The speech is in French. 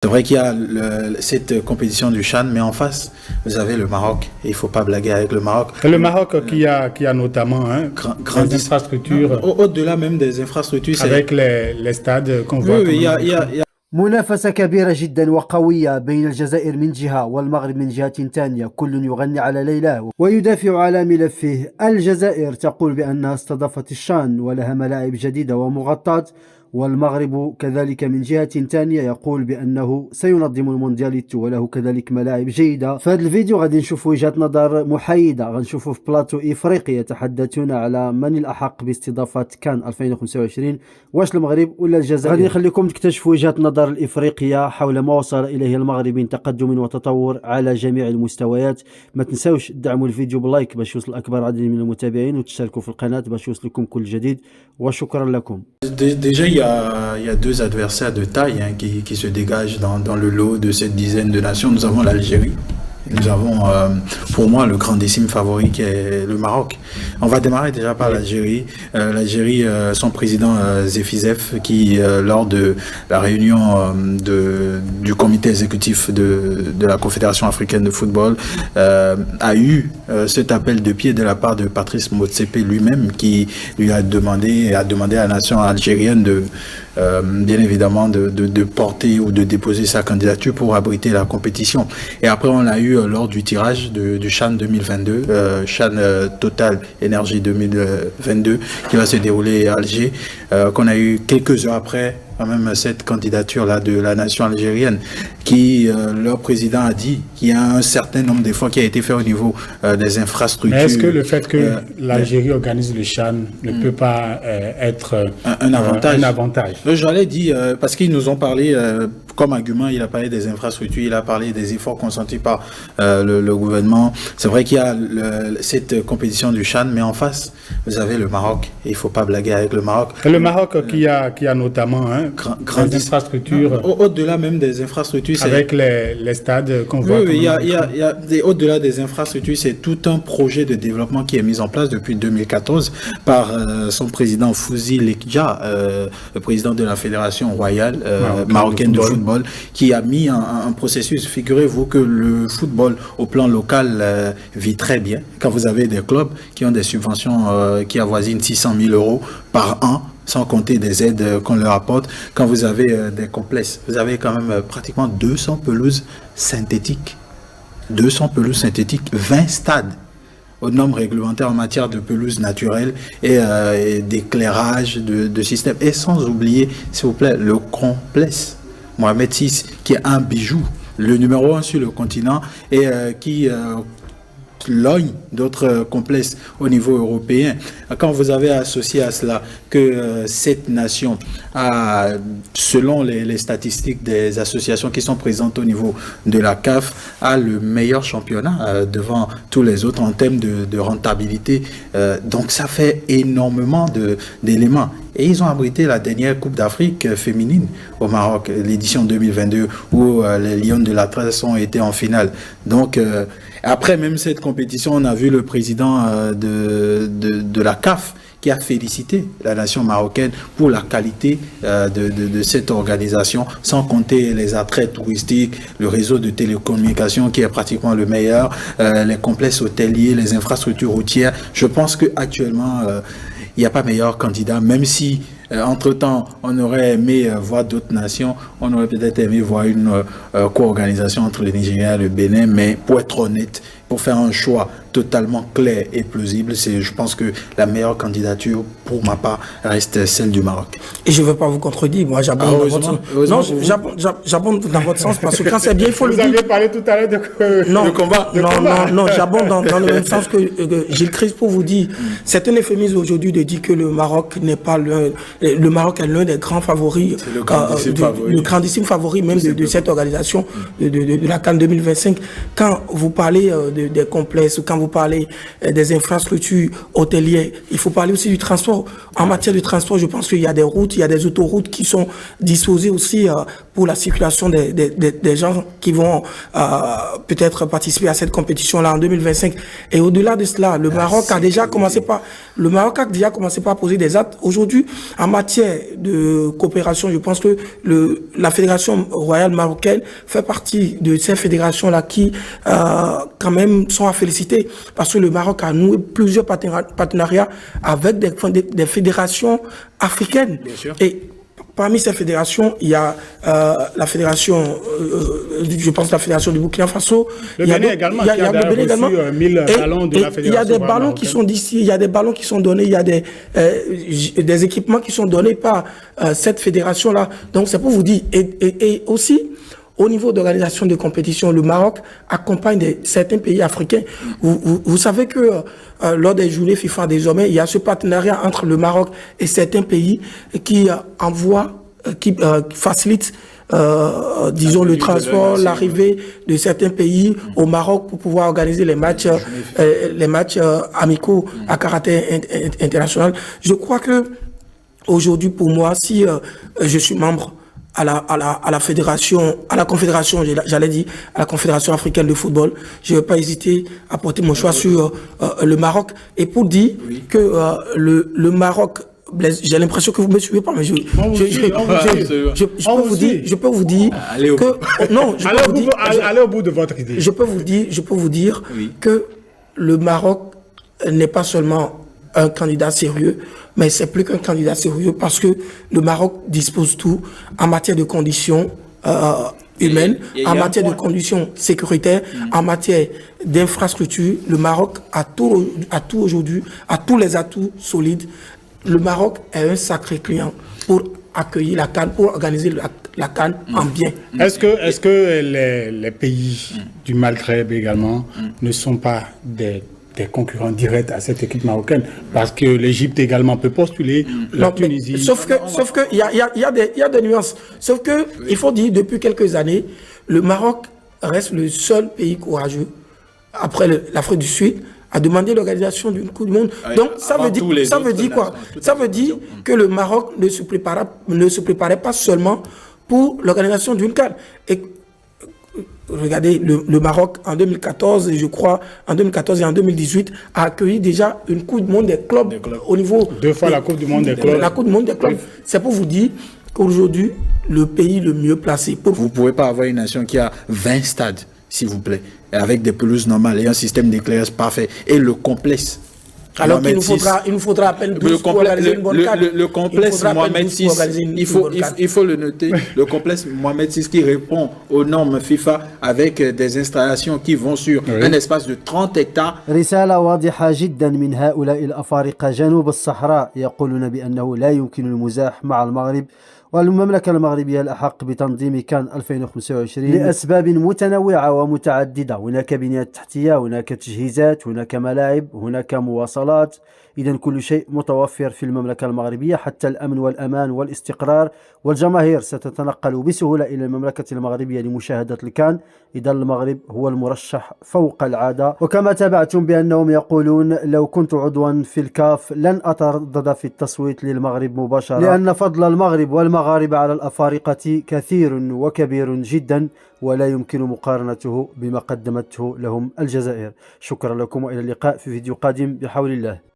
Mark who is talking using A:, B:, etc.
A: C'est vrai qu'il y a cette compétition du CHAN, mais en face, vous avez le Maroc. Et il ne faut pas blaguer avec le Maroc.
B: Le Maroc qui a notamment des infrastructures.
A: Au-delà même des infrastructures.
B: Avec les stades qu'on voit.
A: Oui, il y a
C: منافسة كبيرة جدا وقوية بين الجزائر من جهة والمغرب من جهة ثانية، كل يغني على ليلاه ويدافع على ملفه. الجزائر تقول بأنها استضافت الشان ولها ملاعب جديدة ومغطاة، والمغرب كذلك من جهة ثانية يقول بأنه سينظم الموندياليتو وله كذلك ملاعب جيدة. في هذا الفيديو غادي نشوفوا وجهة نظر محايدة، غنشوفوا في بلاطو إفريقيا يتحدثون على من الأحق باستضافة كان 2025، واش المغرب ولا الجزائر. غادي نخليكم تكتشفوا وجهة نظر الإفريقية حول ما وصل إليه المغرب من تقدم وتطور على جميع المستويات. ما تنساوش تدعموا الفيديو باللايك باش يوصل أكبر عدد من المتابعين، وتشتركوا في القناة باش يوصلكم كل جديد، وشكرا لكم.
A: Déjà, il y a deux adversaires de taille qui se dégagent dans le lot de cette dizaine de nations. Nous avons l'Algérie. Nous avons, pour moi, le grandissime favori qui est le Maroc. On va démarrer déjà par l'Algérie. L'Algérie, son président Zefizef, qui, lors de la réunion du comité exécutif de la Confédération africaine de football, a eu cet appel de pied de la part de Patrice Motsepe lui-même, qui lui a demandé à la nation algérienne bien évidemment de porter ou de déposer sa candidature pour abriter la compétition. Et après, on l'a eu lors du tirage du CHAN 2022, CHAN Total Énergie 2022, qui va se dérouler à Alger, qu'on a eu quelques heures après quand même cette candidature-là de la nation algérienne, qui, leur président a dit qu'il y a un certain nombre d'efforts qui a été fait au niveau des infrastructures.
B: Mais est-ce que le fait que l'Algérie organise le CHAN ne peut pas être
A: un avantage?
B: Un avantage.
A: J'allais dire, parce qu'ils nous ont parlé, comme argument, il a parlé des infrastructures, il a parlé des efforts consentis par le gouvernement. C'est vrai qu'il y a cette compétition du CHAN, mais en face, vous avez le Maroc. Et il ne faut pas blaguer avec le Maroc.
B: Le Maroc qui a notamment des infrastructures.
A: Au-delà même des infrastructures.
B: Avec les stades qu'on voit.
A: Oui, au-delà des infrastructures, c'est tout un projet de développement qui est mis en place depuis 2014 par son président Fouzi Lekdja, le président de la Fédération royale marocaine de football, qui a mis un processus. Figurez-vous que le football au plan local vit très bien. Quand vous avez des clubs qui ont des subventions qui avoisinent 600 000 € par an, sans compter des aides qu'on leur apporte, quand vous avez des complexes, vous avez quand même pratiquement 200 pelouses synthétiques. 200 pelouses synthétiques, 20 stades aux normes réglementaires en matière de pelouse naturelle et d'éclairage, de système. Et sans oublier, s'il vous plaît, le complexe Mohamed VI, qui est un bijou, le numéro 1 sur le continent, et qui logne d'autres complexes au niveau européen. Quand vous avez associé à cela que cette nation a, selon les statistiques des associations qui sont présentes au niveau de la CAF, a le meilleur championnat devant tous les autres en termes de rentabilité. Donc ça fait énormément d'éléments. Et ils ont abrité la dernière Coupe d'Afrique féminine au Maroc, l'édition 2022, où les Lions de l'Atlas ont été en finale. Donc, après même cette compétition, on a vu le président de la CAF qui a félicité la nation marocaine pour la qualité de cette organisation, sans compter les attraits touristiques, le réseau de télécommunications qui est pratiquement le meilleur, les complexes hôteliers, les infrastructures routières. Je pense qu'actuellement, il n'y a pas meilleur candidat, même si entre-temps, on aurait aimé voir d'autres nations, on aurait peut-être aimé voir une co-organisation entre le Nigeria et le Bénin, mais pour être honnête, pour faire un choix totalement clair et plausible, je pense que la meilleure candidature, pour ma part, reste celle du Maroc.
D: Et je ne veux pas vous contredire, moi j'abonde dans votre sens. Non, j'abonde dans votre sens, parce que quand c'est bien, il faut le dire.
B: Vous avez parlé tout à l'heure de combat.
D: Non, j'abonde dans le même sens que Gilles Christ pour vous dire. C'est un euphémisme aujourd'hui de dire que le Maroc n'est pas le Maroc est l'un des grands favoris, le grandissime favori même de cette organisation de la CAN 2025. Quand vous parlez des complexes, quand vous parlez des infrastructures hôtelières, il faut parler aussi du transport. En matière de transport, je pense qu'il y a des routes, il y a des autoroutes qui sont disposées aussi pour la circulation des gens qui vont peut-être participer à cette compétition-là en 2025. Et au-delà de cela, le Maroc a déjà commencé par poser des actes. Aujourd'hui, en matière de coopération, je pense que la Fédération royale marocaine fait partie de ces fédérations-là qui, quand même, sont à féliciter parce que le Maroc a noué plusieurs partenariats avec des fédérations africaines.
A: Bien sûr.
D: Et parmi ces fédérations, il y a la fédération, je pense la fédération du Burkina Faso.
B: Le Bénin également, qui a reçu 1000 ballons de la fédération.
D: Il y a des ballons qui sont d'ici, il y a des ballons qui sont donnés, il y a des équipements qui sont donnés par cette fédération-là. Donc c'est pour vous dire, et aussi, au niveau d'organisation de compétition, le Maroc accompagne certains pays africains. Vous savez que lors des journées FIFA désormais, il y a ce partenariat entre le Maroc et certains pays qui facilitent, disons, le transport, l'arrivée de certains pays au Maroc pour pouvoir organiser les matchs amicaux à caractère international. Je crois que aujourd'hui, pour moi, si je suis membre à la fédération, à la confédération, j'allais dire, à la confédération africaine de football, je ne vais pas hésiter à porter mon choix sur le Maroc. Et pour dire que le Maroc, j'ai l'impression que vous ne me suivez pas, mais je peux vous dire que non,
B: allez au bout de votre idée.
D: Je peux vous dire que le Maroc n'est pas seulement un candidat sérieux, mais c'est plus qu'un candidat sérieux parce que le Maroc dispose tout en matière de conditions humaines, en matière de conditions sécuritaires, en matière d'infrastructures. Le Maroc a tout aujourd'hui, a tous les atouts solides. Le Maroc est un sacré client pour accueillir la CAN, pour organiser la CAN en bien.
B: Est-ce que les pays du Maghreb également ne sont pas des concurrents directs à cette équipe marocaine? Parce que l'Égypte également peut postuler, la Tunisie...
D: Sauf que il y a des nuances. Sauf que, il faut dire, depuis quelques années, le Maroc reste le seul pays courageux, après l'Afrique du Sud, à demander l'organisation d'une Coupe du Monde. Donc, ça veut dire quoi? Ça veut dire que le Maroc ne se préparait pas seulement pour l'organisation d'une CAN. Et regardez, le Maroc, en 2014, je crois, en 2014 et en 2018, a accueilli déjà une Coupe du Monde des clubs au niveau...
B: 2 fois la Coupe du Monde des clubs.
D: La Coupe du Monde des clubs. C'est pour vous dire qu'aujourd'hui, le pays le mieux placé pour...
A: Vous ne pouvez pas avoir une nation qui a 20 stades, s'il vous plaît, avec des pelouses normales et un système d'éclairage parfait. Et le complexe.
D: Alors qu'il nous faudra à peine 12 pour organiser une bonne carte.
A: Le complexe Mohamed VI, il faut le noter, le complexe Mohamed VI qui répond aux normes FIFA avec des installations qui vont sur un espace de 30 hectares.
C: رسالة واضحة جدا من هؤلاء الأفارقة جنوب الصحراء يقولون بأنه لا يمكن المزاح مع المغرب والمملكة المغربية الأحق بتنظيم كان 2025 لأسباب متنوعة ومتعددة. هناك بنية تحتية، هناك تجهيزات، هناك ملاعب، هناك مواصلات. إذن كل شيء متوفر في المملكة المغربية، حتى الأمن والأمان والاستقرار، والجماهير ستتنقل بسهولة إلى المملكة المغربية لمشاهدة الكان. إذن المغرب هو المرشح فوق العادة. وكما تابعتم بأنهم يقولون لو كنت عضوا في الكاف لن أتردد في التصويت للمغرب مباشرة، لأن فضل المغرب والمغاربة على الأفارقة كثير وكبير جدا، ولا يمكن مقارنته بما قدمته لهم الجزائر. شكرا لكم وإلى اللقاء في فيديو قادم بحول الله.